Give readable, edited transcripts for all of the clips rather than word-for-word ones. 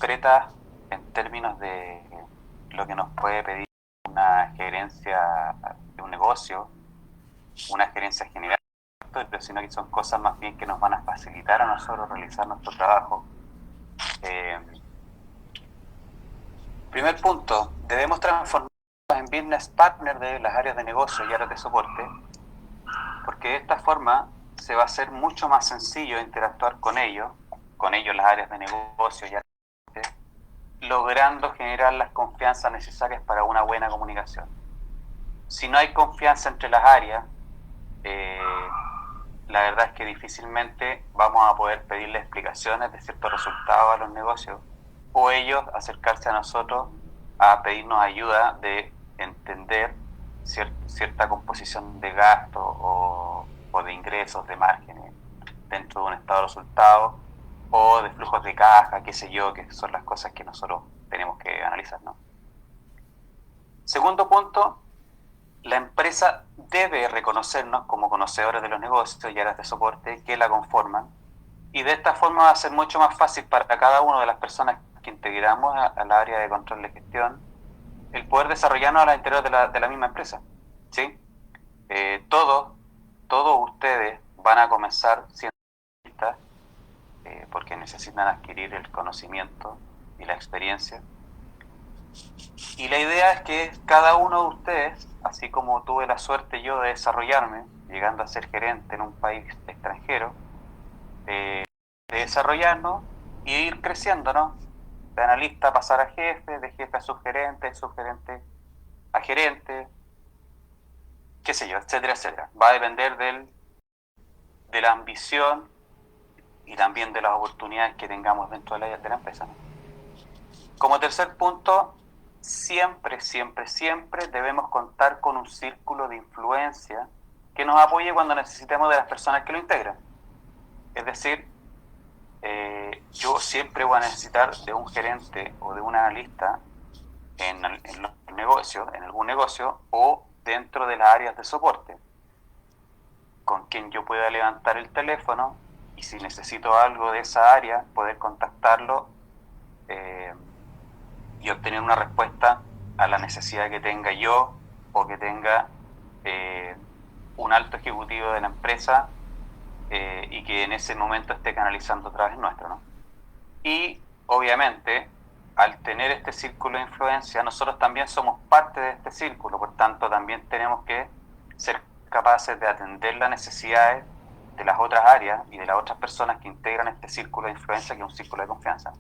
concretas en términos de lo que nos puede pedir una gerencia de un negocio, una gerencia general, sino que son cosas más bien que nos van a facilitar a nosotros realizar nuestro trabajo. Primer punto, debemos transformarnos en business partner de las áreas de negocio y áreas de soporte, porque de esta forma se va a hacer mucho más sencillo interactuar con ellos las áreas de negocio y áreas de soporte, logrando generar las confianzas necesarias para una buena comunicación. Si no hay confianza entre las áreas, la verdad es que difícilmente vamos a poder pedirle explicaciones de ciertos resultados a los negocios o ellos acercarse a nosotros a pedirnos ayuda de entender cierta composición de gastos o de ingresos, de márgenes dentro de un estado de resultados o de flujos de caja, qué sé yo, que son las cosas que nosotros tenemos que analizar, ¿no? Segundo punto, la empresa debe reconocernos como conocedores de los negocios y áreas de soporte que la conforman, y de esta forma va a ser mucho más fácil para cada una de las personas que integramos a la área de control de gestión el poder desarrollarnos al interior de la misma empresa, ¿sí? Todos ustedes van a comenzar siendo analistas porque necesitan adquirir el conocimiento y la experiencia. Y la idea es que cada uno de ustedes, así como tuve la suerte yo de desarrollarme, llegando a ser gerente en un país extranjero, de desarrollarnos y ir creciendo, ¿no? De analista pasar a jefe, de jefe a subgerente, de subgerente a gerente, qué sé yo, etcétera, etcétera. Va a depender de la ambición y también de las oportunidades que tengamos dentro de la empresa, ¿no? Como tercer punto, siempre debemos contar con un círculo de influencia que nos apoye cuando necesitemos de las personas que lo integran. Es decir, yo siempre voy a necesitar de un gerente o de un analista en los negocios, en algún negocio o dentro de las áreas de soporte, con quien yo pueda levantar el teléfono y si necesito algo de esa área, poder contactarlo y obtener una respuesta a la necesidad que tenga yo o que tenga un alto ejecutivo de la empresa y que en ese momento esté canalizando a través nuestro, ¿no? Y obviamente, al tener este círculo de influencia, nosotros también somos parte de este círculo, por tanto también tenemos que ser capaces de atender las necesidades de las otras áreas y de las otras personas que integran este círculo de influencia, que es un círculo de confianza.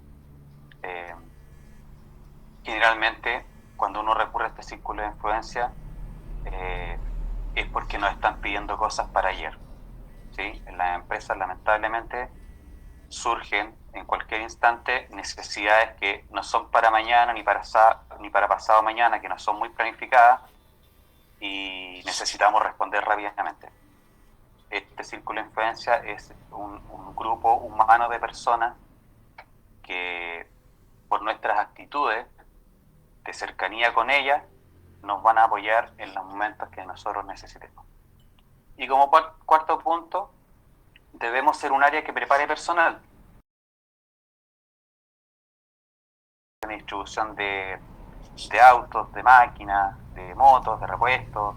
Generalmente, cuando uno recurre a este círculo de influencia, es porque nos están pidiendo cosas para ayer, ¿sí? En las empresas, lamentablemente, surgen en cualquier instante necesidades que no son para mañana ni para pasado mañana, que no son muy planificadas y necesitamos responder rápidamente. Este círculo de influencia es un grupo humano de personas que por nuestras actitudes de cercanía con ellas nos van a apoyar en los momentos que nosotros necesitemos. Y como cuarto punto, debemos ser un área que prepare personal. De distribución de autos, de máquinas, de motos, de repuestos.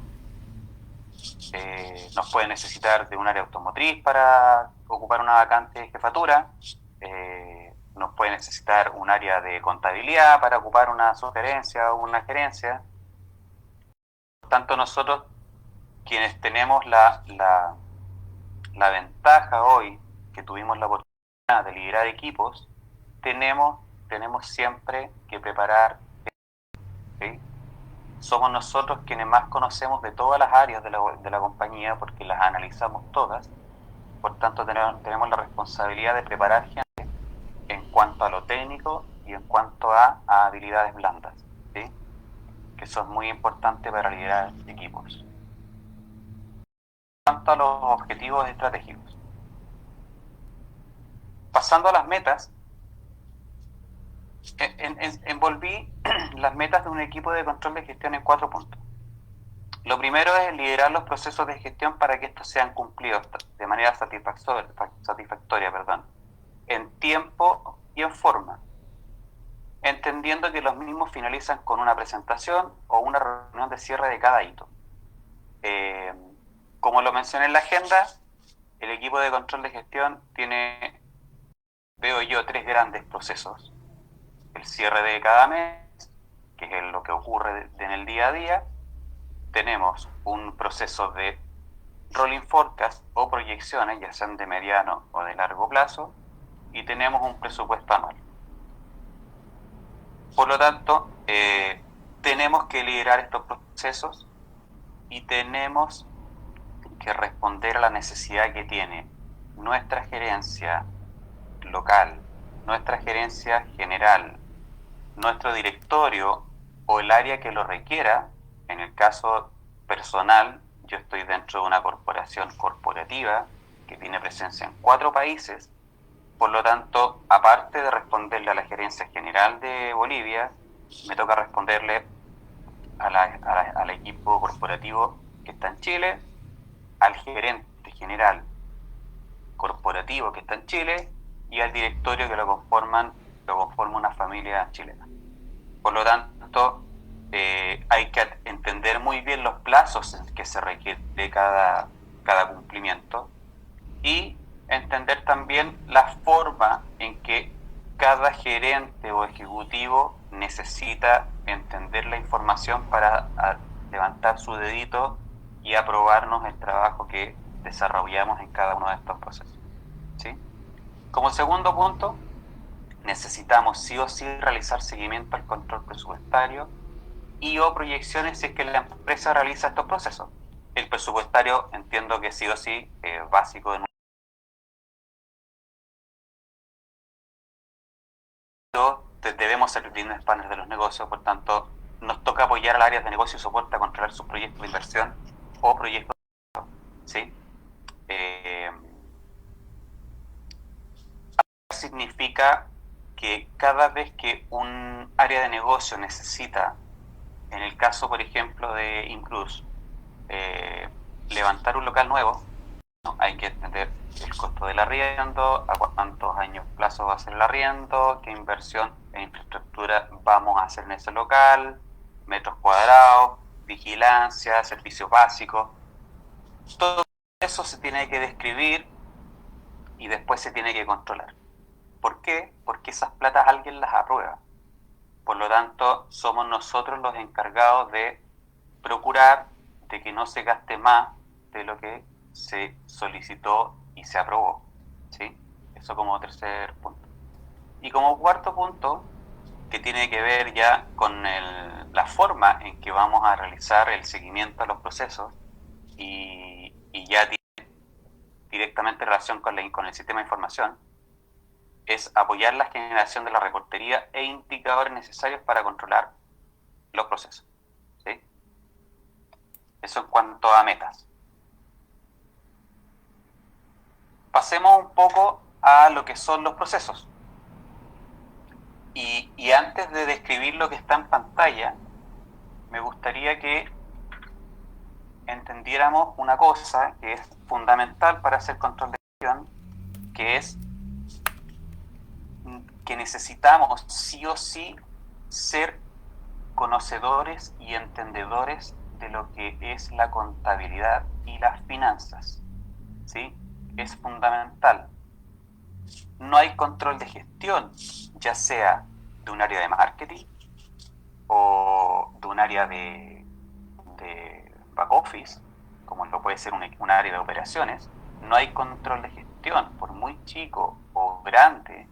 Nos puede necesitar de un área automotriz para ocupar una vacante de jefatura. Nos puede necesitar un área de contabilidad para ocupar una sugerencia o una gerencia. Por tanto, nosotros, quienes tenemos la ventaja hoy, que tuvimos la oportunidad de liderar equipos, tenemos siempre que preparar, ¿sí? Somos nosotros quienes más conocemos de todas las áreas de la compañía porque las analizamos todas, por tanto tenemos la responsabilidad de preparar gente en cuanto a lo técnico y en cuanto a habilidades blandas, ¿sí? Que son muy importantes para liderar equipos. En cuanto a los objetivos estratégicos, pasando a las metas, envolví las metas de un equipo de control de gestión en 4 puntos. Lo primero es liderar los procesos de gestión para que estos sean cumplidos de manera satisfactoria, en tiempo y en forma. entendiendo que los mismos finalizan con una presentación o una reunión de cierre de cada hito. Como lo mencioné en la agenda, el equipo de control de gestión tiene, veo yo, 3 grandes procesos. El cierre de cada mes, que es lo que ocurre en el día a día. Tenemos un proceso de rolling forecast o proyecciones, ya sean de mediano o de largo plazo, y tenemos un presupuesto anual. Por lo tanto, tenemos que liderar estos procesos y tenemos que responder a la necesidad que tiene nuestra gerencia local, nuestra gerencia general, nuestro directorio o el área que lo requiera. En el caso personal, yo estoy dentro de una corporación corporativa que tiene presencia en 4 países. Por lo tanto, aparte de responderle a la gerencia general de Bolivia, me toca responderle al equipo corporativo que está en Chile, al gerente general corporativo que está en Chile y al directorio que lo conforma una familia chilena. Por lo tanto, hay que entender muy bien los plazos en que se requiere cada cumplimiento y entender también la forma en que cada gerente o ejecutivo necesita entender la información para levantar su dedito y aprobarnos el trabajo que desarrollamos en cada uno de estos procesos. ¿Sí? Como segundo punto, necesitamos sí o sí realizar seguimiento al control presupuestario y o proyecciones si es que la empresa realiza estos procesos. El presupuestario entiendo que sí o sí es básico de debemos ser business partners de los negocios, por tanto, nos toca apoyar a las áreas de negocio y soporte a controlar sus proyectos de inversión o proyectos, ¿sí? Significa que cada vez que un área de negocio necesita, en el caso, por ejemplo, de Inclus, levantar un local nuevo, ¿no? Hay que entender el costo del arriendo, a cuántos años plazo va a ser el arriendo, qué inversión en infraestructura vamos a hacer en ese local, metros cuadrados, vigilancia, servicios básicos. Todo eso se tiene que describir y después se tiene que controlar. ¿Por qué? Porque esas platas alguien las aprueba. Por lo tanto, somos nosotros los encargados de procurar de que no se gaste más de lo que se solicitó y se aprobó. ¿Sí? Eso como tercer punto. Y como cuarto punto, que tiene que ver ya con la forma en que vamos a realizar el seguimiento a los procesos y ya tiene directamente relación con el sistema de información, es apoyar la generación de la reportería e indicadores necesarios para controlar los procesos. ¿Sí? Eso en cuanto a metas. Pasemos un poco a lo que son los procesos. Y antes de describir lo que está en pantalla, me gustaría que entendiéramos una cosa que es fundamental para hacer control de gestión, que es que necesitamos sí o sí ser conocedores y entendedores de lo que es la contabilidad y las finanzas. ¿Sí? Es fundamental. No hay control de gestión, ya sea de un área de marketing o de un área de back office, como lo puede ser un área de operaciones. No hay control de gestión, por muy chico o grande.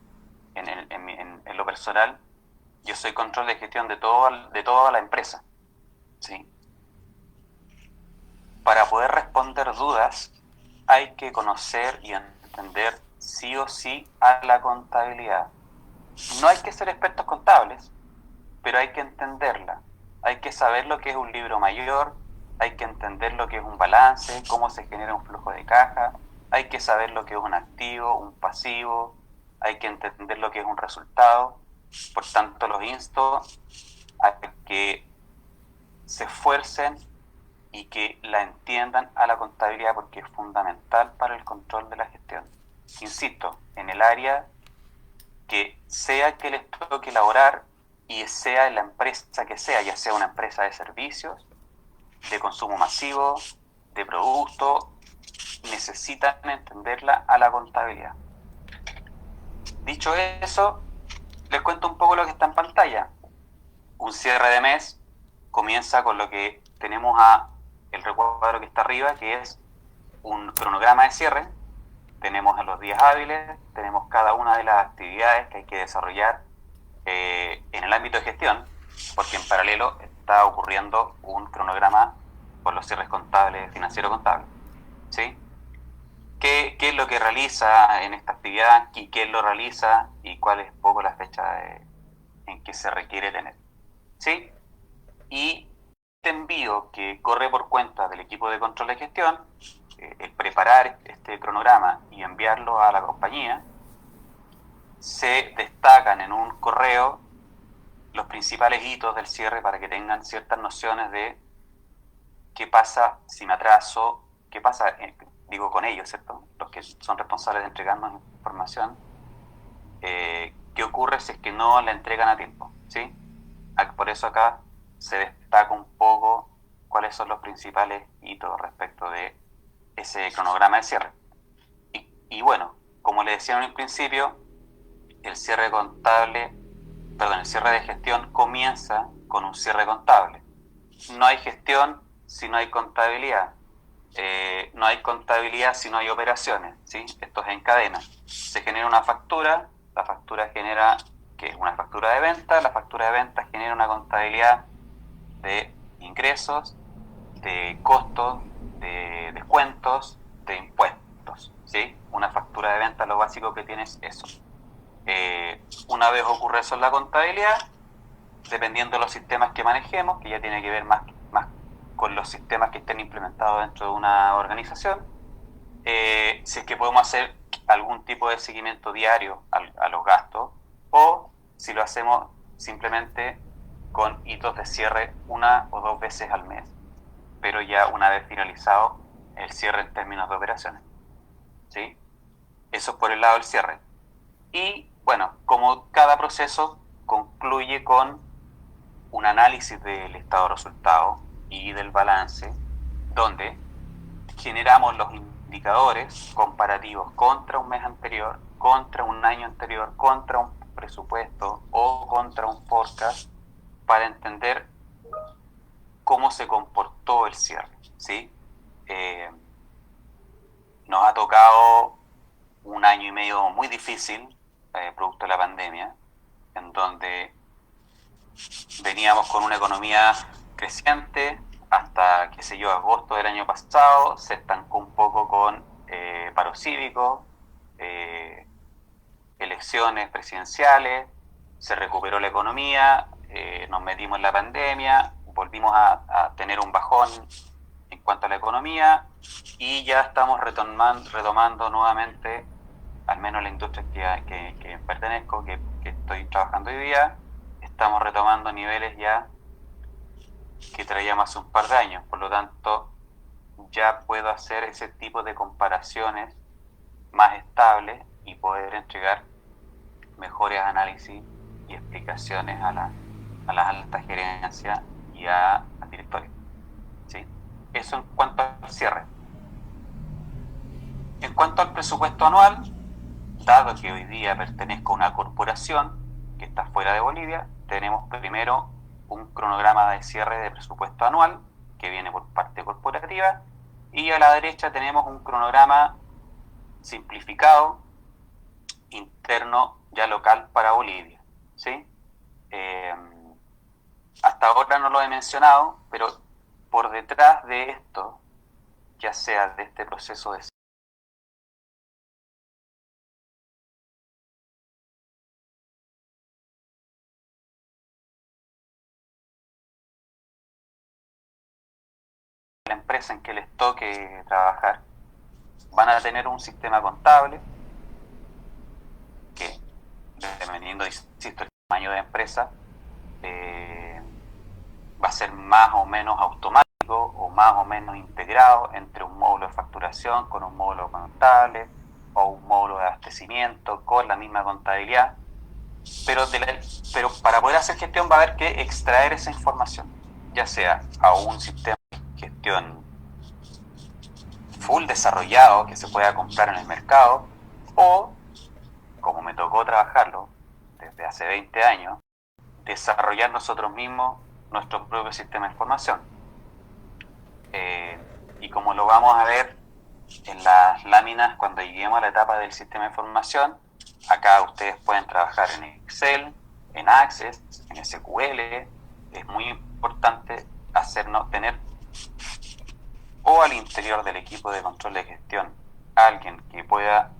En lo personal, yo soy control de gestión de toda la empresa. ¿Sí? Para poder responder dudas, hay que conocer y entender sí o sí a la contabilidad. No hay que ser expertos contables, pero hay que entenderla. Hay que saber lo que es un libro mayor, hay que entender lo que es un balance, cómo se genera un flujo de caja, hay que saber lo que es un activo, un pasivo, hay que entender lo que es un resultado. Por tanto, los insto a que se esfuercen y que la entiendan a la contabilidad porque es fundamental para el control de la gestión. Insisto, en el área que sea que les toque elaborar, y sea en la empresa que sea, ya sea una empresa de servicios, de consumo masivo, de producto, necesitan entenderla a la contabilidad. Dicho eso, les cuento un poco lo que está en pantalla. Un cierre de mes comienza con lo que tenemos el recuadro que está arriba, que es un cronograma de cierre. Tenemos en los días hábiles, tenemos cada una de las actividades que hay que desarrollar en el ámbito de gestión, porque en paralelo está ocurriendo un cronograma por los cierres contables, financiero contable. ¿Sí? ¿Qué es lo que realiza en esta actividad y quién lo realiza y cuál es poco la fecha en que se requiere tener? ¿Sí? Y este envío que corre por cuenta del equipo de control de gestión, el preparar este cronograma y enviarlo a la compañía, se destacan en un correo los principales hitos del cierre para que tengan ciertas nociones de qué pasa si me atraso, qué pasa, digo con ellos, ¿cierto? Los que son responsables de entregarnos información, qué ocurre si es que no la entregan a tiempo, ¿sí? Por eso acá se destaca un poco cuáles son los principales hitos respecto de ese cronograma de cierre. Y bueno, como le decía en un principio, el cierre el cierre de gestión comienza con un cierre contable. No hay gestión si no hay contabilidad. No hay contabilidad si no hay operaciones, ¿sí? Esto es en cadena. Se genera una factura, la factura genera, que es una factura de venta, la factura de venta genera una contabilidad de ingresos, de costos, de descuentos, de impuestos, ¿sí? Una factura de venta lo básico que tiene es eso. Una vez ocurre eso en la contabilidad, dependiendo de los sistemas que manejemos, que ya tiene que ver más con los sistemas que estén implementados dentro de una organización, si es que podemos hacer algún tipo de seguimiento diario a los gastos, o si lo hacemos simplemente con hitos de cierre 1 o 2 veces al mes, pero ya una vez finalizado el cierre en términos de operaciones, ¿sí? Eso es por el lado del cierre. Y bueno, como cada proceso concluye con un análisis del estado de resultados y del balance, donde generamos los indicadores comparativos contra un mes anterior, contra un año anterior, contra un presupuesto o contra un forecast, para entender cómo se comportó el cierre, ¿sí? Nos ha tocado un año y medio muy difícil, producto de la pandemia, en donde veníamos con una economía creciente hasta, qué sé yo, agosto del año pasado, se estancó un poco con paro cívico, elecciones presidenciales, se recuperó la economía, nos metimos en la pandemia, volvimos a tener un bajón en cuanto a la economía y ya estamos retomando nuevamente, al menos la industria que pertenezco, que estoy trabajando hoy día, estamos retomando niveles ya que traíamos hace un par de años. Por lo tanto, ya puedo hacer ese tipo de comparaciones más estables y poder entregar mejores análisis y explicaciones a las altas gerencias y al directorio, ¿sí? Eso en cuanto al cierre. En cuanto al presupuesto anual, dado que hoy día pertenezco a una corporación que está fuera de Bolivia, tenemos primero un cronograma de cierre de presupuesto anual que viene por parte corporativa, y a la derecha tenemos un cronograma simplificado interno ya local para Bolivia, ¿sí? Hasta ahora no lo he mencionado, pero por detrás de esto, ya sea de este proceso de la empresa en que les toque trabajar, van a tener un sistema contable que, dependiendo, insisto, el tamaño de empresa, va a ser más o menos automático o más o menos integrado entre un módulo de facturación con un módulo contable o un módulo de abastecimiento con la misma contabilidad, pero para para poder hacer gestión va a haber que extraer esa información, ya sea a un sistema de gestión full desarrollado que se pueda comprar en el mercado, o, como me tocó trabajarlo desde hace 20 años, desarrollar nosotros mismos nuestro propio sistema de información. Y como lo vamos a ver en las láminas cuando lleguemos a la etapa del sistema de información, acá ustedes pueden trabajar en Excel, en Access, en SQL. Es muy importante tener o al interior del equipo de control de gestión alguien que pueda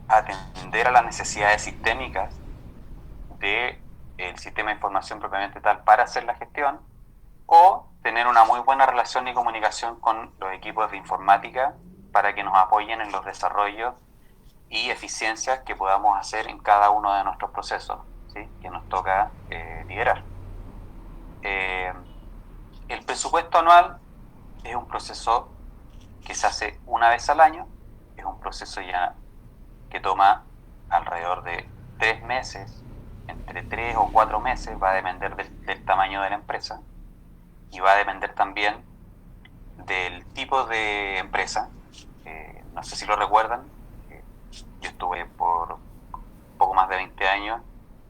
atender a las necesidades sistémicas del sistema de información propiamente tal para hacer la gestión, o tener una muy buena relación y comunicación con los equipos de informática para que nos apoyen en los desarrollos y eficiencias que podamos hacer en cada uno de nuestros procesos, ¿sí?, que nos toca liderar. El presupuesto anual es un proceso que se hace una vez al año, es un proceso ya que toma alrededor de 3 meses, entre 3 o 4 meses, va a depender del tamaño de la empresa y va a depender también del tipo de empresa. No sé si lo recuerdan, yo estuve por poco más de 20 años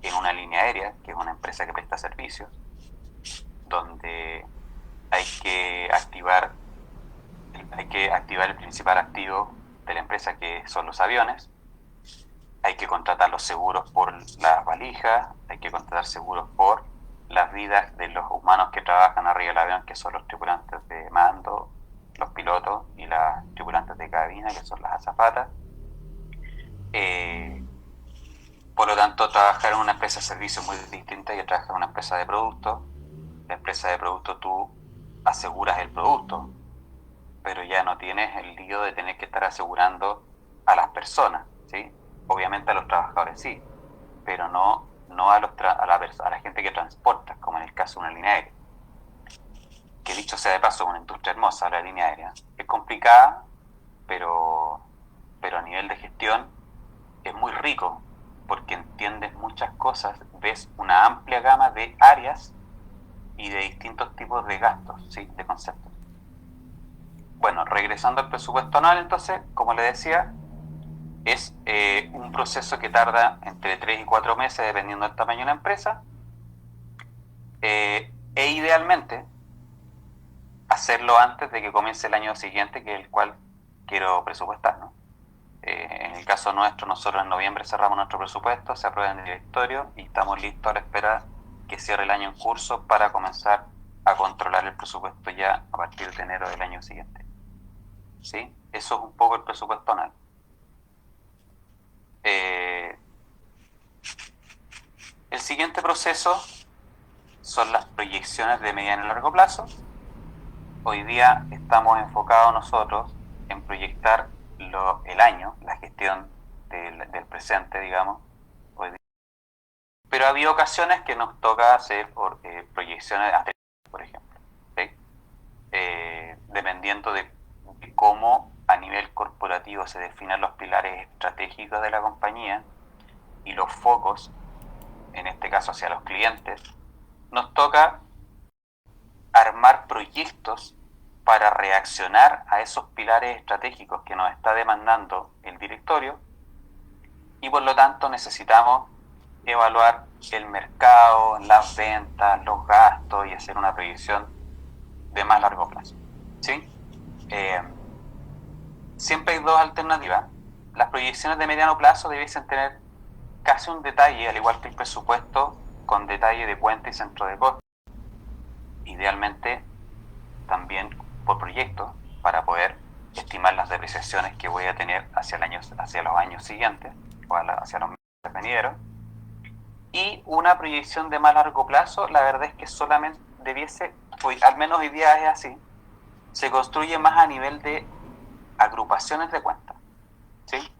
en una línea aérea, que es una empresa que presta servicios, donde hay que activar el principal activo de la empresa, que son los aviones. Hay que contratar los seguros por las valijas, hay que contratar seguros por las vidas de los humanos que trabajan arriba del avión, que son los tripulantes de mando, los pilotos, y las tripulantes de cabina, que son las azafatas. Por lo tanto, trabajar en una empresa de servicios es muy distinta y trabajar en una empresa de productos. La empresa de productos tú aseguras el producto, pero ya no tienes el lío de tener que estar asegurando a las personas, ¿sí? Obviamente a los trabajadores sí, pero no a la gente que transporta, como en el caso de una línea aérea. Que dicho sea de paso, es una industria hermosa la línea aérea. Es complicada, pero a nivel de gestión es muy rico, porque entiendes muchas cosas, ves una amplia gama de áreas y de distintos tipos de gastos, ¿sí?, de conceptos. Bueno, regresando al presupuesto anual, entonces, como le decía, es un proceso que tarda entre 3 y 4 meses, dependiendo del tamaño de la empresa, e idealmente hacerlo antes de que comience el año siguiente, que es el cual quiero presupuestar, ¿no? En el caso nuestro, nosotros en noviembre cerramos nuestro presupuesto, se aprueba en el directorio y estamos listos a la espera que cierre el año en curso para comenzar a controlar el presupuesto ya a partir de enero del año siguiente. ¿Sí? Eso es un poco el presupuesto anual. El siguiente proceso son las proyecciones de mediano y largo plazo. Hoy día estamos enfocados nosotros en proyectar el año, la gestión del presente, digamos, hoy día. Pero había ocasiones que nos toca hacer proyecciones anteriores, por ejemplo, ¿sí? Dependiendo de cómo a nivel corporativo se definen los pilares estratégicos de la compañía y los focos, en este caso hacia los clientes, nos toca armar proyectos para reaccionar a esos pilares estratégicos que nos está demandando el directorio, y por lo tanto necesitamos evaluar el mercado, las ventas, los gastos y hacer una proyección de más largo plazo, ¿sí? Siempre hay dos alternativas. Las proyecciones de mediano plazo debiesen tener casi un detalle, al igual que el presupuesto, con detalle de cuenta y centro de costos. Idealmente también por proyecto, para poder estimar las depreciaciones que voy a tener hacia los años siguientes o hacia los meses venideros. Y una proyección de más largo plazo, la verdad es que solamente al menos hoy día es así, se construye más a nivel de agrupaciones de cuentas, ¿sí?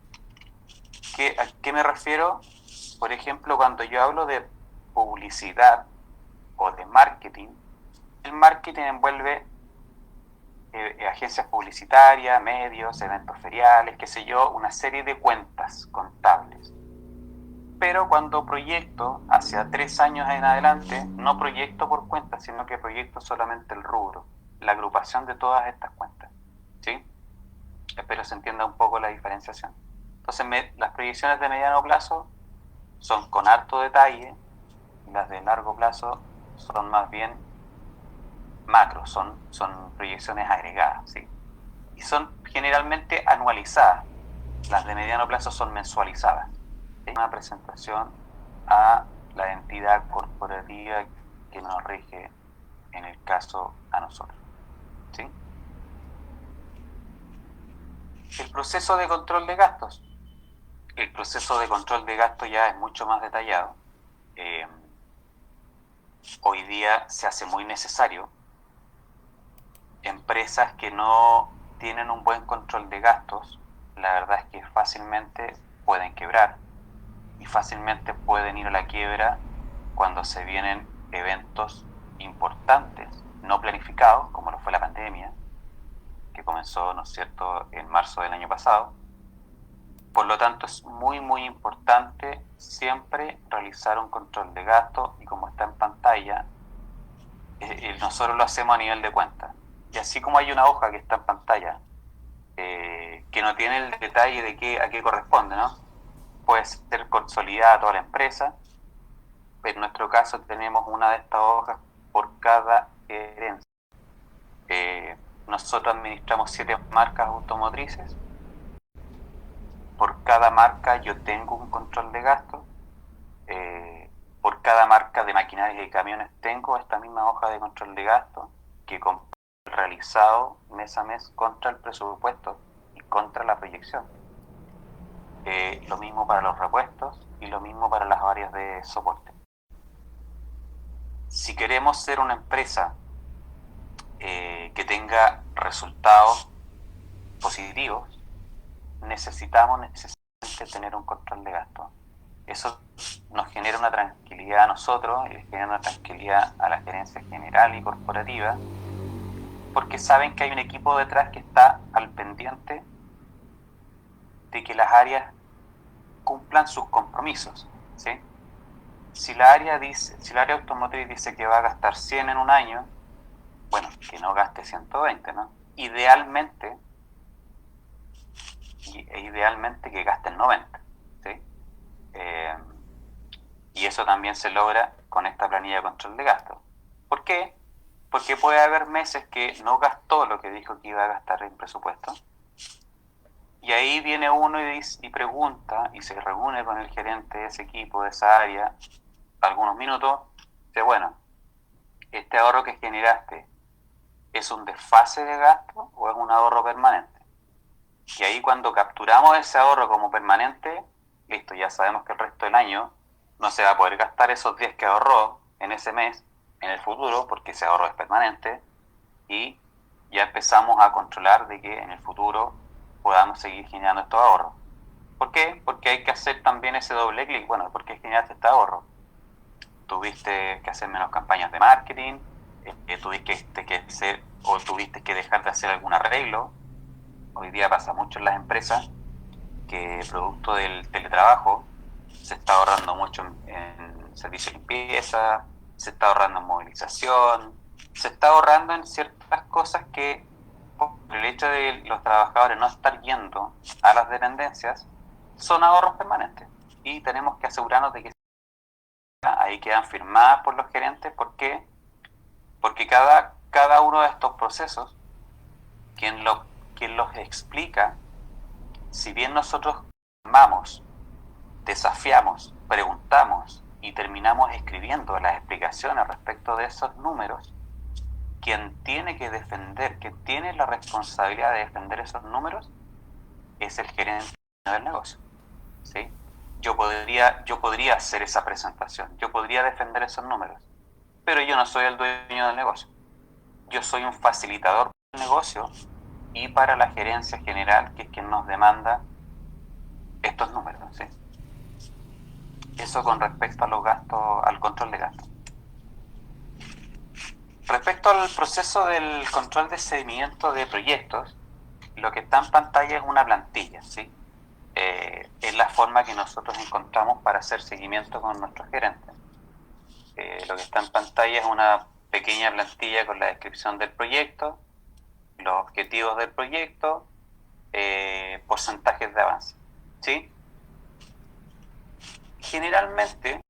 ¿A qué me refiero? Por ejemplo, cuando yo hablo de publicidad o de marketing, el marketing envuelve agencias publicitarias, medios, eventos feriales, qué sé yo, una serie de cuentas contables. Pero cuando proyecto hacia 3 años en adelante, no proyecto por cuentas, sino que proyecto solamente el rubro, la agrupación de todas estas cuentas. ¿Sí? Espero se entienda un poco la diferenciación. Entonces, las proyecciones de mediano plazo son con harto detalle, y las de largo plazo son más bien macro, son proyecciones agregadas, ¿sí? Y son generalmente anualizadas. Las de mediano plazo son mensualizadas. ¿Sí? Una presentación a la entidad corporativa que nos rige, en el caso a nosotros, ¿sí? El proceso de control de gastos. El proceso de control de gastos ya es mucho más detallado. Hoy día se hace muy necesario. Empresas que no tienen un buen control de gastos, la verdad es que fácilmente pueden quebrar y fácilmente pueden ir a la quiebra cuando se vienen eventos importantes, no planificados, como lo fue la pandemia, que comenzó, ¿no es cierto?, en marzo del año pasado. Por lo tanto, es muy, muy importante siempre realizar un control de gastos y, como está en pantalla, nosotros lo hacemos a nivel de cuenta. Y así como hay una hoja que está en pantalla, que no tiene el detalle de a qué corresponde, ¿no? Puede ser consolidada toda la empresa. En nuestro caso tenemos una de estas hojas por cada gerencia. Nosotros administramos 7 marcas automotrices. Por cada marca yo tengo un control de gastos. Por cada marca de maquinaria y camiones tengo esta misma hoja de control de gastos que realizado mes a mes contra el presupuesto y contra la proyección. Lo mismo para los repuestos y lo mismo para las áreas de soporte. Si queremos ser una empresa que tenga resultados positivos, necesitamos necesariamente tener un control de gastos. Eso nos genera una tranquilidad a nosotros y les genera una tranquilidad a la gerencia general y corporativa, porque saben que hay un equipo detrás que está al pendiente de que las áreas cumplan sus compromisos, ¿sí? Si la área automotriz dice que va a gastar 100 en un año, bueno, que no gaste 120, ¿no? Idealmente que gasten 90, ¿sí? Y eso también se logra con esta planilla de control de gastos. ¿Por qué? Porque puede haber meses que no gastó lo que dijo que iba a gastar en presupuesto. Y ahí viene uno y pregunta y se reúne con el gerente de ese equipo, de esa área, algunos minutos, dice, bueno, ¿este ahorro que generaste es un desfase de gasto o es un ahorro permanente? Y ahí, cuando capturamos ese ahorro como permanente, listo, ya sabemos que el resto del año no se va a poder gastar esos 10 que ahorró en ese mes en el futuro, porque ese ahorro es permanente, y ya empezamos a controlar de que en el futuro podamos seguir generando estos ahorros. ¿Por qué? Porque hay que hacer también ese doble clic. Bueno, ¿por qué generaste este ahorro? Tuviste que hacer menos campañas de marketing, tuviste que dejar de hacer algún arreglo. Hoy día pasa mucho en las empresas que, producto del teletrabajo, se está ahorrando mucho en servicio de limpieza, se está ahorrando en movilización, se está ahorrando en ciertas cosas que, por el hecho de los trabajadores no estar yendo a las dependencias, son ahorros permanentes. Y tenemos que asegurarnos de que ahí quedan firmadas por los gerentes. ¿Por qué? Porque cada uno de estos procesos, quien los explica, si bien nosotros amamos, desafiamos, preguntamos y terminamos escribiendo las explicaciones respecto de esos números, quien tiene que defender, quien tiene la responsabilidad de defender esos números, es el gerente del negocio, ¿sí? Yo podría hacer esa presentación, yo podría defender esos números, pero yo no soy el dueño del negocio. Yo soy un facilitador del negocio y para la gerencia general, que es quien nos demanda estos números, ¿sí? Eso con respecto a los gastos, al control de gastos. Respecto al proceso del control de seguimiento de proyectos, lo que está en pantalla es una plantilla, ¿sí? es la forma que nosotros encontramos para hacer seguimiento con nuestros gerentes. Lo que está en pantalla es una pequeña plantilla con la descripción del proyecto, los objetivos del proyecto, porcentajes de avance, ¿sí? Generalmente,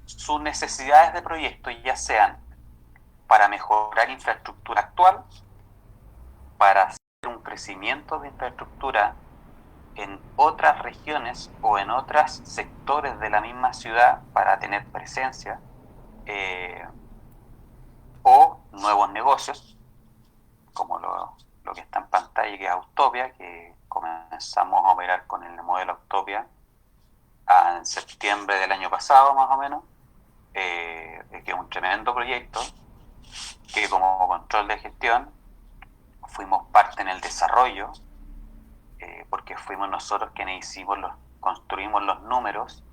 sus necesidades de proyecto ya sean para mejorar infraestructura actual, para hacer un crecimiento de infraestructura en otras regiones o en otros sectores de la misma ciudad para tener presencia, o nuevos negocios, como lo que está en pantalla, que es Autopia, que comenzamos a operar con el modelo Autopia en septiembre del año pasado más o menos, que es un tremendo proyecto que como control de gestión fuimos parte en el desarrollo, porque fuimos nosotros quienes construimos los números,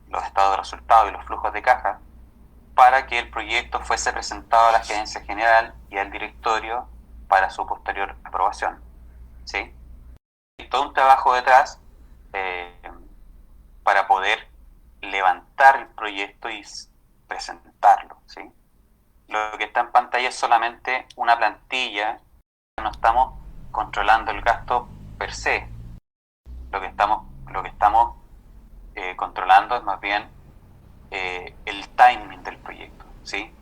los estados de resultados y los flujos de caja para que el proyecto fuese presentado a la gerencia general y al directorio para su posterior aprobación, ¿sí? Y todo un trabajo detrás para poder levantar el proyecto y presentarlo, ¿sí? Lo que está en pantalla es solamente una plantilla, no estamos controlando el gasto per se. Lo que estamos controlando es más bien el timing del proyecto, ¿sí?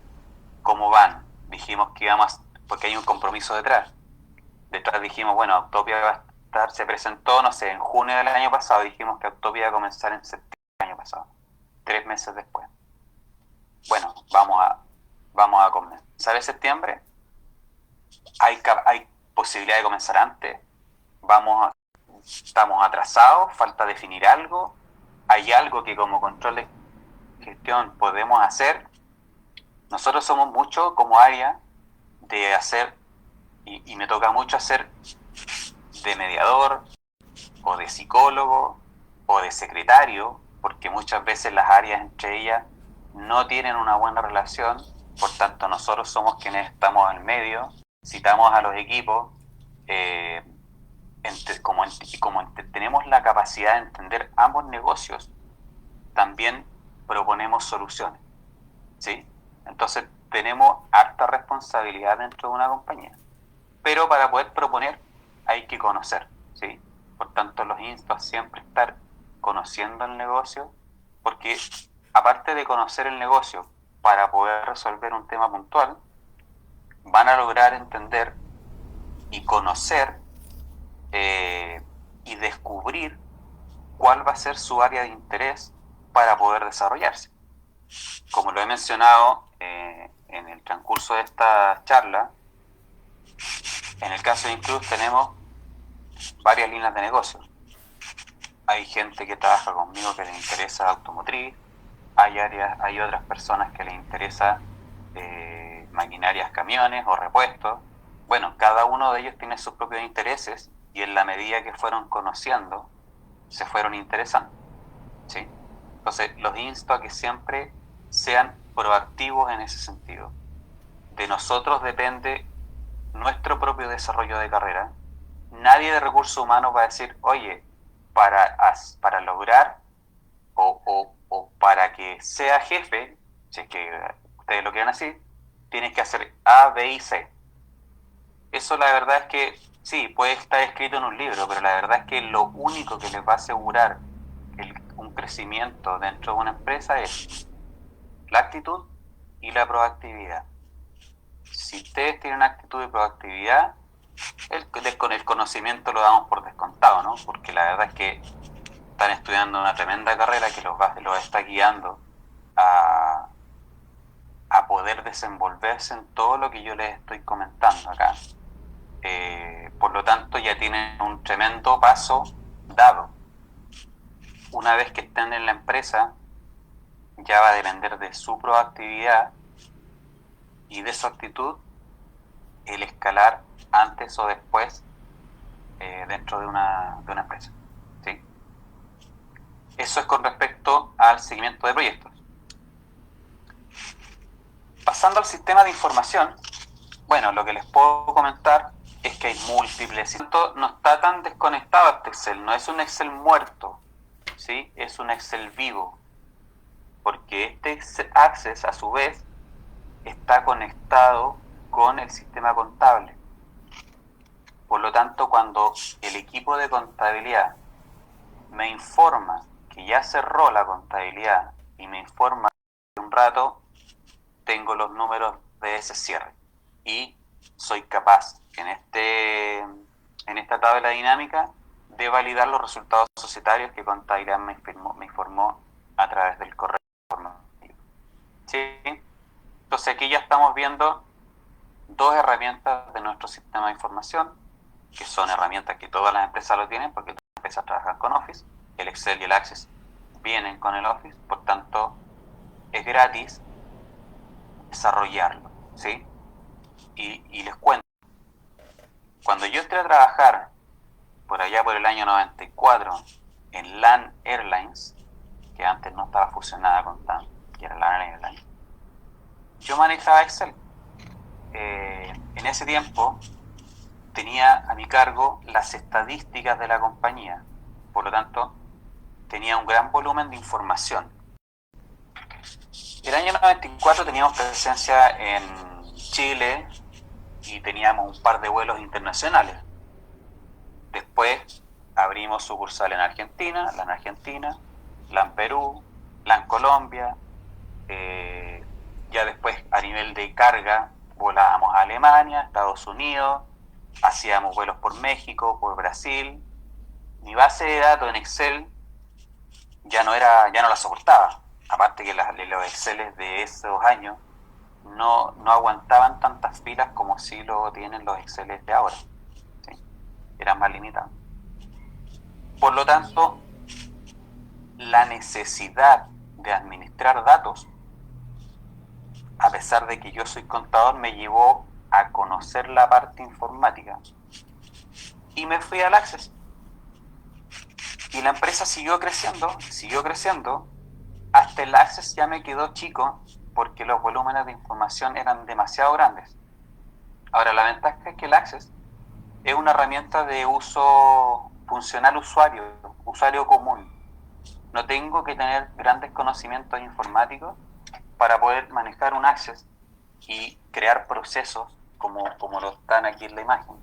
¿Cómo van? Dijimos que íbamos, porque hay un compromiso detrás. Detrás dijimos, bueno, Autopia va a estar, se presentó, no sé, en junio del año pasado, dijimos que Autopia iba a comenzar en septiembre del año pasado, 3 meses después. Bueno, vamos a comenzar en septiembre, hay posibilidad de comenzar antes, estamos atrasados, falta definir algo, hay algo que como control de gestión podemos hacer. Nosotros somos mucho como área de hacer, y me toca mucho hacer de mediador o de psicólogo o de secretario, porque muchas veces las áreas entre ellas no tienen una buena relación, por tanto nosotros somos quienes estamos al medio, citamos a los equipos, como tenemos la capacidad de entender ambos negocios, también proponemos soluciones, ¿sí? Entonces tenemos harta responsabilidad dentro de una compañía, pero para poder proponer hay que conocer, ¿sí? Por tanto los insto a siempre estar conociendo el negocio, porque aparte de conocer el negocio para poder resolver un tema puntual, van a lograr entender y conocer y descubrir cuál va a ser su área de interés para poder desarrollarse. Como lo he mencionado en el transcurso de esta charla, en el caso de Inclus tenemos varias líneas de negocio. Hay gente que trabaja conmigo que le interesa automotriz, hay otras personas que les interesa maquinarias, camiones o repuestos. Bueno, cada uno de ellos tiene sus propios intereses y en la medida que fueron conociendo, se fueron interesando, ¿sí? Entonces, los insto a que siempre sean proactivos en ese sentido. De nosotros depende nuestro propio desarrollo de carrera. Nadie de recursos humanos va a decir, oye, para lograr o para que sea jefe, si es que ustedes lo quieren así, tienes que hacer A, B y C. Eso la verdad es que sí, puede estar escrito en un libro, pero la verdad es que lo único que les va a asegurar un crecimiento dentro de una empresa es la actitud y la proactividad. Si ustedes tienen actitud y proactividad, con el conocimiento lo damos por descontado, ¿no? Porque la verdad es que están estudiando una tremenda carrera que los está guiando a poder desenvolverse en todo lo que yo les estoy comentando acá. Por lo tanto, ya tienen un tremendo paso dado. Una vez que estén en la empresa, ya va a depender de su proactividad y de su actitud el escalar antes o después dentro de una empresa, ¿sí? Eso es con respecto al seguimiento de proyectos. Pasando al sistema de información, bueno, lo que les puedo comentar es que hay múltiples. Esto no está tan desconectado este Excel, no es un Excel muerto, ¿sí? Es un Excel vivo, porque este Access a su vez está conectado con el sistema contable. Por lo tanto, cuando el equipo de contabilidad me informa que ya cerró la contabilidad y me informa que un rato tengo los números de ese cierre y soy capaz en esta tabla dinámica de validar los resultados societarios que contabilidad me informó a través del correo informativo. ¿Sí? Entonces aquí ya estamos viendo dos herramientas de nuestro sistema de información, que son herramientas que todas las empresas lo tienen, porque todas las empresas trabajan con Office. El Excel y el Access vienen con el Office, por tanto es gratis desarrollarlo, ¿sí? Y les cuento, cuando yo entré a trabajar por allá por el año 94 en LAN Airlines, que antes no estaba fusionada con TAM, que era LAN Airlines, yo manejaba Excel. En ese tiempo tenía a mi cargo las estadísticas de la compañía, por lo tanto tenía un gran volumen de información. El año 94 teníamos presencia en Chile y teníamos un par de vuelos internacionales. Después abrimos sucursal en Argentina, LAN Perú, LAN Colombia. Ya después a nivel de carga volábamos a Alemania, Estados Unidos, hacíamos vuelos por México, por Brasil. Mi base de datos en Excel ya no la soportaba. Aparte que los Exceles de esos años no aguantaban tantas filas como si lo tienen los Exceles de ahora, ¿sí? Eran más limitados. Por lo tanto, la necesidad de administrar datos, a pesar de que yo soy contador, me llevó a conocer la parte informática y me fui al Access. Y la empresa siguió creciendo, hasta el Access ya me quedó chico porque los volúmenes de información eran demasiado grandes. Ahora, la ventaja es que el Access es una herramienta de uso funcional usuario común. No tengo que tener grandes conocimientos informáticos para poder manejar un Access y crear procesos como lo están aquí en la imagen.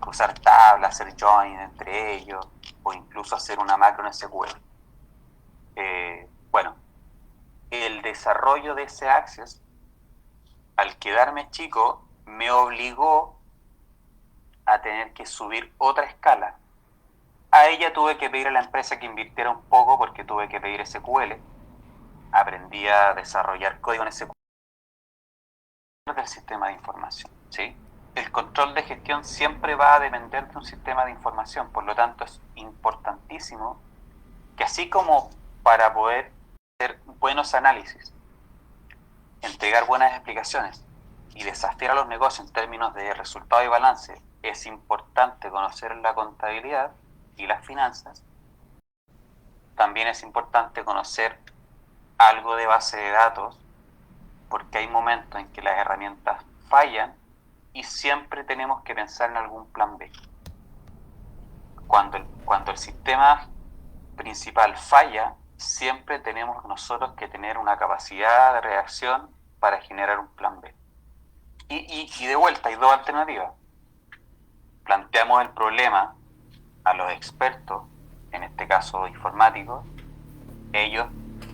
Cruzar tablas, hacer join entre ellos, o incluso hacer una macro en SQL. Bueno, el desarrollo de ese Access, al quedarme chico, me obligó a tener que subir otra escala. A ella tuve que pedir a la empresa que invirtiera un poco porque tuve que pedir SQL. Aprendí a desarrollar código en SQL del sistema de información, ¿sí? El control de gestión siempre va a depender de un sistema de información, por lo tanto es importantísimo que así como para poder hacer buenos análisis, entregar buenas explicaciones y desafiar a los negocios en términos de resultado y balance, es importante conocer la contabilidad y las finanzas, también es importante conocer algo de base de datos, porque hay momentos en que las herramientas fallan y siempre tenemos que pensar en algún plan B. Cuando el sistema principal falla, siempre tenemos nosotros que tener una capacidad de reacción para generar un plan B. Y de vuelta, hay dos alternativas. Planteamos el problema a los expertos, en este caso informáticos, ellos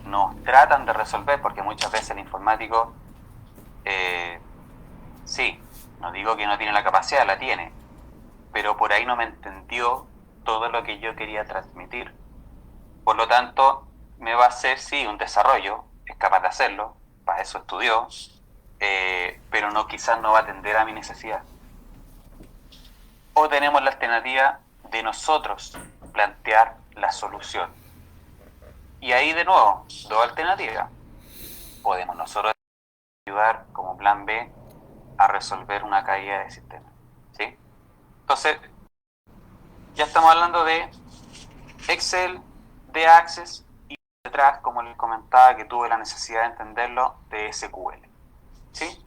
nos tratan de resolver, porque muchas veces el informático, sí, no digo que no tiene la capacidad, la tiene, pero por ahí no me entendió todo lo que yo quería transmitir. Por lo tanto, me va a hacer, sí, un desarrollo, es capaz de hacerlo, para eso estudió, pero quizás no va a atender a mi necesidad. O tenemos la alternativa de nosotros plantear la solución. Y ahí de nuevo, dos alternativas. Podemos nosotros ayudar como plan B a resolver una caída de sistema, ¿sí? Entonces, ya estamos hablando de Excel, de Access y detrás, como les comentaba, que tuve la necesidad de entenderlo, de SQL, ¿sí?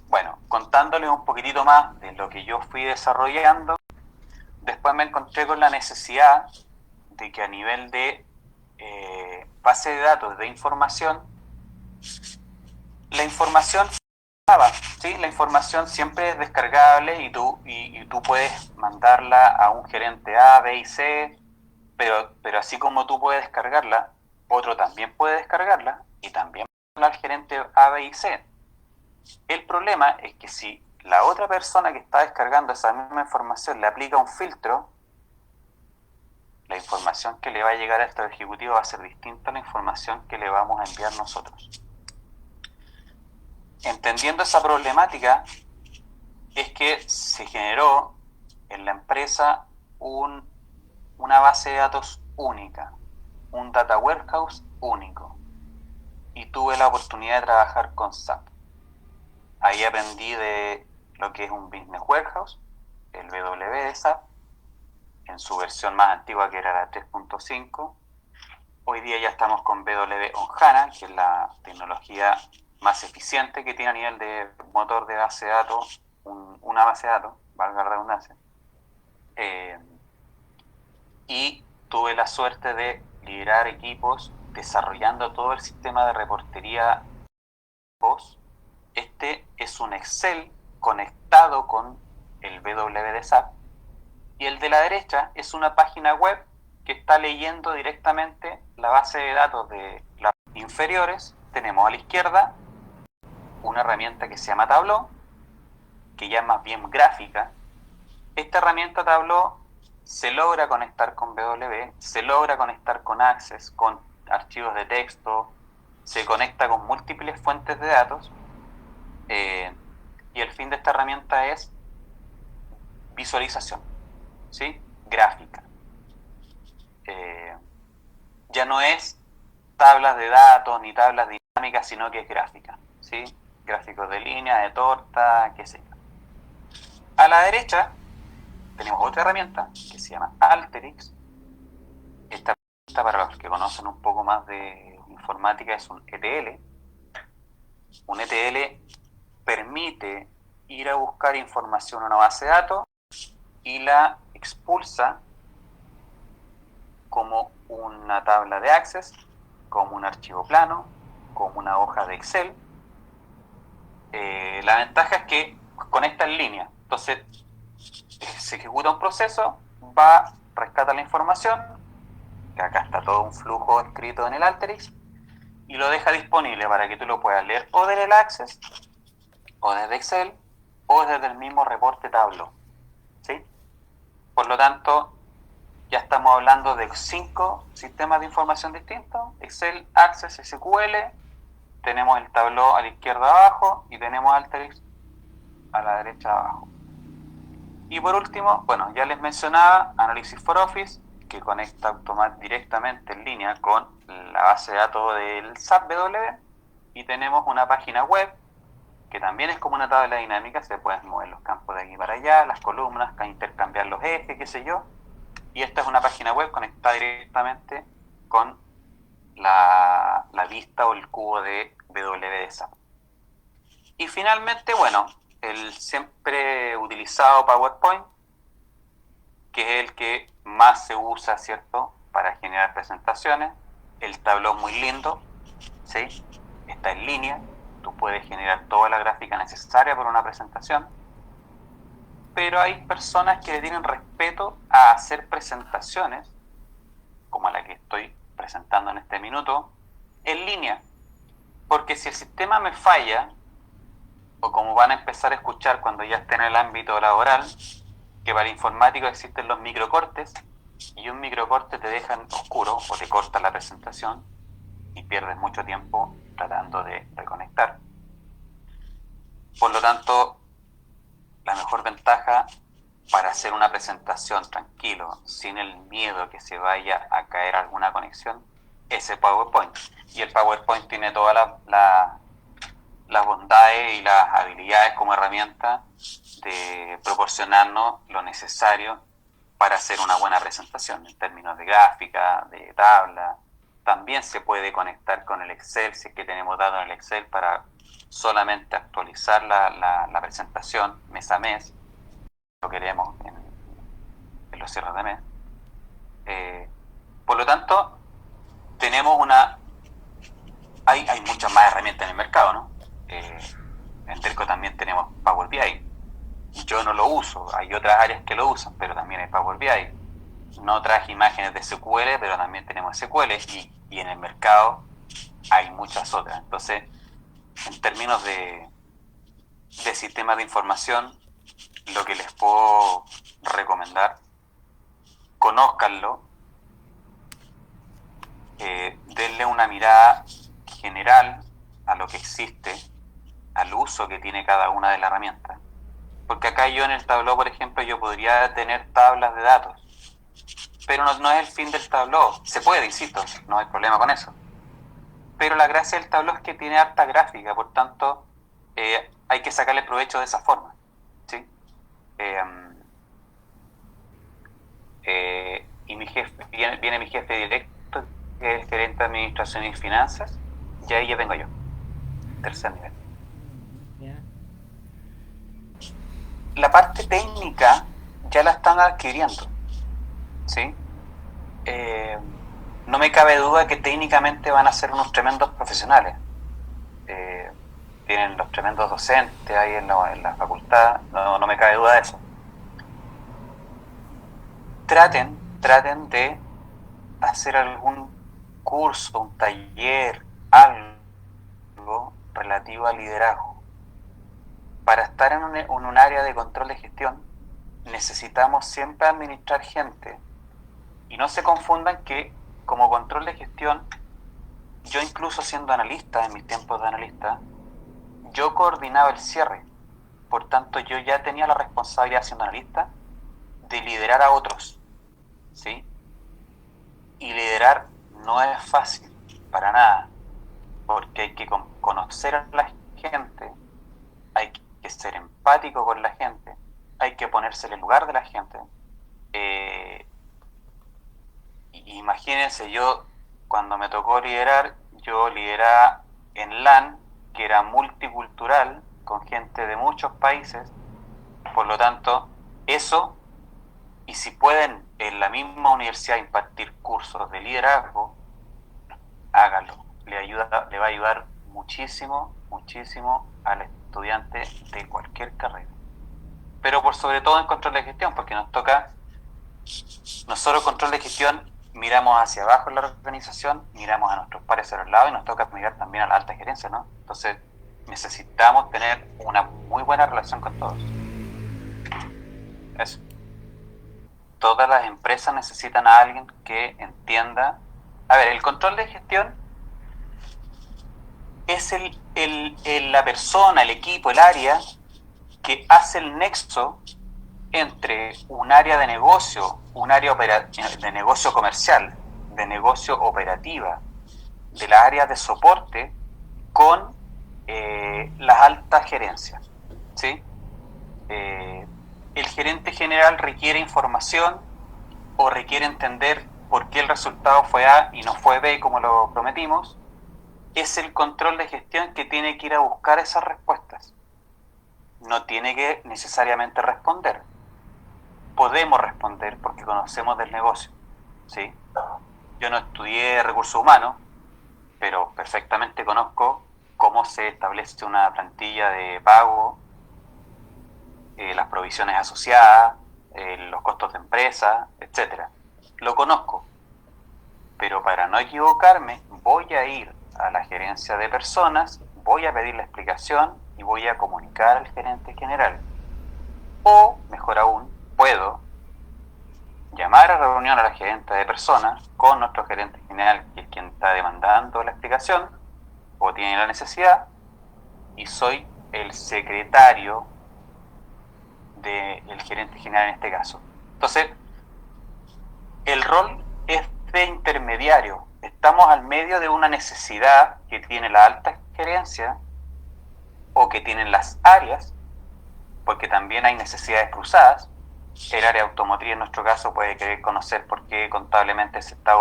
Bueno. Bueno, contándoles un poquitito más de lo que yo fui desarrollando, después me encontré con la necesidad de que a nivel de base de datos de información, la información ¿sí? La información siempre es descargable y tú puedes mandarla a un gerente A, B y C, pero así como tú puedes descargarla, otro también puede descargarla y también mandarla al gerente A, B y C. El problema es que si la otra persona que está descargando esa misma información le aplica un filtro, la información que le va a llegar a estos ejecutivos va a ser distinta a la información que le vamos a enviar nosotros. Entendiendo esa problemática, es que se generó en la empresa una base de datos única, un data warehouse único, y tuve la oportunidad de trabajar con SAP. Ahí aprendí de lo que es un Business Warehouse, el BW de SAP, en su versión más antigua que era la 3.5. Hoy día ya estamos con BW on HANA, que es la tecnología más eficiente que tiene a nivel de motor de base de datos, una base de datos, valga la redundancia. Y tuve la suerte de liderar equipos desarrollando todo el sistema de reportería post. Este es un Excel conectado con el BW de SAP, y el de la derecha es una página web que está leyendo directamente la base de datos de las inferiores. Tenemos a la izquierda una herramienta que se llama Tableau, que ya es más bien gráfica. Esta herramienta Tableau se logra conectar con BW, se logra conectar con Access, con archivos de texto, se conecta con múltiples fuentes de datos, y el fin de esta herramienta es visualización, ¿sí? Gráfica. Ya no es tablas de datos ni tablas dinámicas, sino que es gráfica, ¿sí? Gráficos de línea, de torta, qué sé yo. A la derecha tenemos otra herramienta que se llama Alteryx. Esta herramienta, para los que conocen un poco más de informática, es un ETL. Un ETL permite ir a buscar información en una base de datos y la expulsa como una tabla de Access, como un archivo plano, como una hoja de Excel. La ventaja es que conecta en línea. Entonces, se ejecuta un proceso, va, rescata la información, que acá está todo un flujo escrito en el Alteryx, y lo deja disponible para que tú lo puedas leer o desde el Access, o desde Excel, o desde el mismo reporte Tableau, ¿sí? Por lo tanto, ya estamos hablando de 5 sistemas de información distintos: Excel, Access, SQL, tenemos el Tableau a la izquierda abajo y tenemos Alteryx a la derecha abajo. Y por último, bueno, ya les mencionaba Analysis for Office, que conecta directamente en línea con la base de datos del SAP BW, y tenemos una página web que también es como una tabla dinámica. Se pueden mover los campos de aquí para allá, las columnas, intercambiar los ejes, qué sé yo, y esta es una página web conectada directamente con la vista o el cubo de BW de SAP. Y finalmente, bueno, el siempre utilizado PowerPoint, que es el que más se usa, ¿cierto?, para generar presentaciones. El Tableau muy lindo, ¿sí? Está en línea, tú puedes generar toda la gráfica necesaria para una presentación, pero hay personas que le tienen respeto a hacer presentaciones, como la que estoy presentando en este minuto, en línea, porque si el sistema me falla, o como van a empezar a escuchar cuando ya esté en el ámbito laboral, que para el informático existen los microcortes, y un microcorte te deja en oscuro o te corta la presentación y pierdes mucho tiempo tratando de reconectar. Por lo tanto, la mejor ventaja para hacer una presentación tranquilo, sin el miedo que se vaya a caer alguna conexión, es el PowerPoint. Y el PowerPoint tiene todas las bondades y las habilidades como herramienta de proporcionarnos lo necesario para hacer una buena presentación en términos de gráfica, de tabla. También se puede conectar con el Excel, si es que tenemos datos en el Excel, para solamente actualizar la presentación mes a mes, lo queremos en los cierres de mes. Por lo tanto, tenemos hay muchas más herramientas en el mercado, ¿no? En Telco también tenemos Power BI. Yo no lo uso, hay otras áreas que lo usan, pero también hay Power BI. No traje imágenes de SQL, pero también tenemos SQL y en el mercado hay muchas otras. Entonces, en términos de sistemas de información, lo que les puedo recomendar, conózcanlo, denle una mirada general a lo que existe, al uso que tiene cada una de las herramientas. Porque acá yo en el Tableau, por ejemplo, yo podría tener tablas de datos, pero no es el fin del Tableau. Se puede, insisto, no hay problema con eso. Pero la gracia del Tableau es que tiene harta gráfica, por tanto, hay que sacarle provecho de esa forma, ¿sí? Y mi jefe, viene mi jefe directo, que es el gerente de administración y finanzas, y ahí ya vengo yo, tercer nivel. ¿Ya? La parte técnica ya la están adquiriendo, ¿sí? No me cabe duda que técnicamente van a ser unos tremendos profesionales. Tienen los tremendos docentes ahí en la facultad, no me cabe duda de eso. Traten de hacer algún curso, un taller, algo relativo al liderazgo. Para estar en un área de control de gestión necesitamos siempre administrar gente. Y no se confundan que como control de gestión, yo incluso siendo analista, en mis tiempos de analista, yo coordinaba el cierre. Por tanto, yo ya tenía la responsabilidad siendo analista de liderar a otros, ¿sí? Y liderar no es fácil, para nada, porque hay que conocer a la gente, hay que ser empático con la gente, hay que ponerse en el lugar de la gente. Imagínense, yo cuando me tocó liderar, yo lideraba en LAN, que era multicultural, con gente de muchos países, por lo tanto, eso, y si pueden en la misma universidad impartir cursos de liderazgo, háganlo, le va a ayudar muchísimo, muchísimo al estudiante de cualquier carrera. Pero por sobre todo en control de gestión, porque nosotros control de gestión miramos hacia abajo en la organización, miramos a nuestros pares a los lados y nos toca mirar también a la alta gerencia, ¿no? Entonces necesitamos tener una muy buena relación con todos. Eso. Todas las empresas necesitan a alguien que entienda. A ver, el control de gestión es la persona, el equipo, el área que hace el nexo entre un área de negocio, un área de negocio comercial, de negocio operativa, de las áreas de soporte con las altas gerencias, ¿sí? El gerente general requiere información o requiere entender por qué el resultado fue A y no fue B como lo prometimos. Es el control de gestión que tiene que ir a buscar esas respuestas. No tiene que necesariamente responder. Podemos responder porque conocemos del negocio, ¿sí? Yo no estudié recursos humanos, pero perfectamente conozco cómo se establece una plantilla de pago, las provisiones asociadas, los costos de empresa, etcétera. Lo conozco, pero para no equivocarme voy a ir a la gerencia de personas, voy a pedir la explicación y voy a comunicar al gerente general. O, mejor aún, puedo llamar a reunión a la gerente de personas con nuestro gerente general, que es quien está demandando la explicación o tiene la necesidad, y soy el secretario del gerente general en este caso. Entonces, el rol es de intermediario. Estamos al medio de una necesidad que tiene la alta gerencia o que tienen las áreas, porque también hay necesidades cruzadas. El área automotriz en nuestro caso puede querer conocer por qué contablemente se está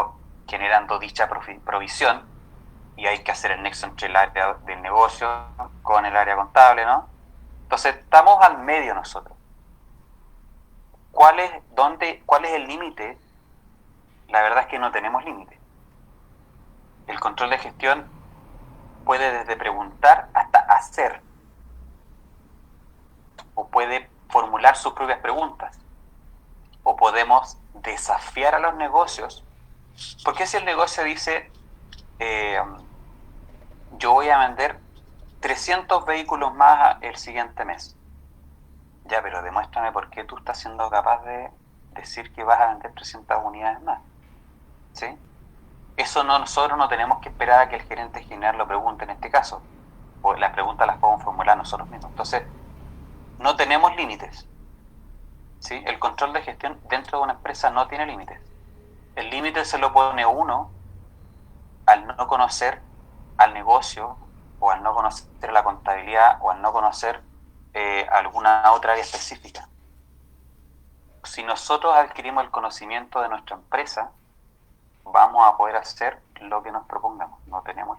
generando dicha provisión y hay que hacer el nexo entre el área del negocio con el área contable, ¿no? Entonces, estamos al medio nosotros. ¿Cuál es el límite? La verdad es que no tenemos límite. El control de gestión puede desde preguntar hasta hacer, o puede formular sus propias preguntas, o podemos desafiar a los negocios. Porque si el negocio dice, yo voy a vender 300 vehículos más el siguiente mes, ya, pero demuéstrame por qué tú estás siendo capaz de decir que vas a vender 300 unidades más, ¿sí? Eso no, nosotros no tenemos que esperar a que el gerente general lo pregunte en este caso, porque las preguntas las podemos formular nosotros mismos. Entonces, no tenemos límites, ¿sí? El control de gestión dentro de una empresa no tiene límites. El límite se lo pone uno al no conocer al negocio, o al no conocer la contabilidad, o al no conocer alguna otra área específica. Si nosotros adquirimos el conocimiento de nuestra empresa, vamos a poder hacer lo que nos propongamos, no tenemos